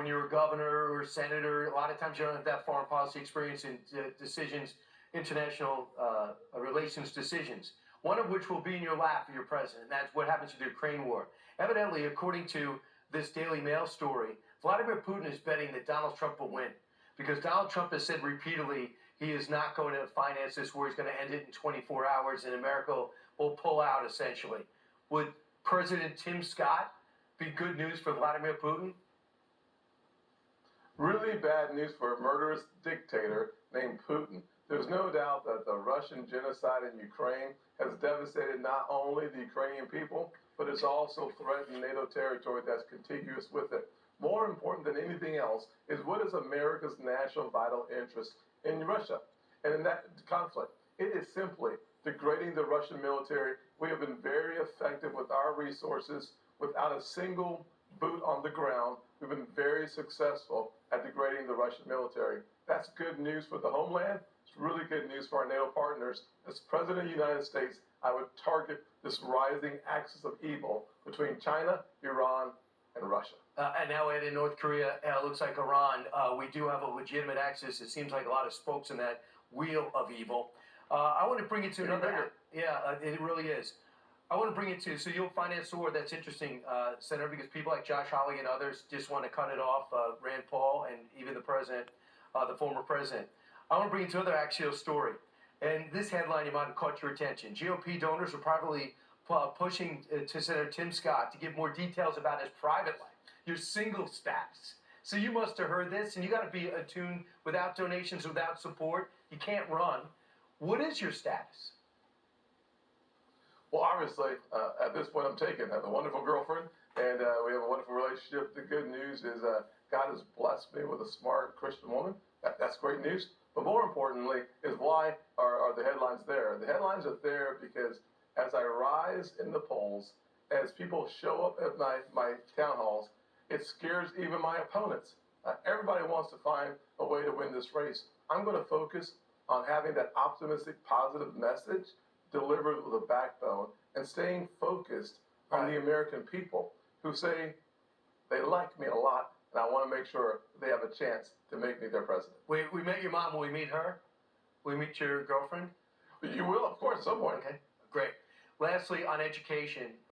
when you're a governor or senator, a lot of times you don't have that foreign policy experience and decisions, international relations decisions. One of which will be in your lap for your president. That's what happens with the Ukraine war. Evidently, according to this Daily Mail story, Vladimir Putin is betting that Donald Trump will win because Donald Trump has said repeatedly he is not going to finance this war. He's going to end it in 24 hours, and America will pull out, essentially. Would President Tim Scott be good news for Vladimir Putin? Really bad news for a murderous dictator named Putin. There's no doubt that the Russian genocide in Ukraine has devastated not only the Ukrainian people, but it's also threatened NATO territory that's contiguous with it. More important than anything else is what is America's national vital interest in Russia and in that conflict. It is simply degrading the Russian military. We have been very effective with our resources without a single boot on the ground. We've been very successful at degrading the Russian military. That's good news for the homeland. It's really good news for our NATO partners. As President of the United States, I would target this rising axis of evil between China, Iran, and Russia. And now in North Korea, it looks like Iran. We do have a legitimate axis. It seems like a lot of spokes in that wheel of evil. I want to bring it to another. Yeah, it really is. I want to bring it to, so you'll finance the war. That's interesting, Senator, because people like Josh Hawley and others just want to cut it off, Rand Paul and even the president, the former president. I want to bring it to another Axios story. And this headline, you might have caught your attention. GOP donors are privately pushing to Senator Tim Scott to give more details about his private life, your single status. So you must have heard this, and you got to be attuned. Without donations, without support, you can't run. What is your status? Well, obviously, at this point, I'm taken. I have a wonderful girlfriend, and we have a wonderful relationship. The good news is God has blessed me with a smart Christian woman. That's great news. But more importantly is why are the headlines there? The headlines are there because as I rise in the polls, as people show up at my town halls, it scares even my opponents. Everybody wants to find a way to win this race. I'm going to focus on having that optimistic, positive message delivered with a backbone and staying focused on the American people who say they like me a lot, and I want to make sure they have a chance to make me their president. We met your mom. Will we meet her? Will we meet your girlfriend? You will, of course, at some point. Okay, great. Lastly, on education,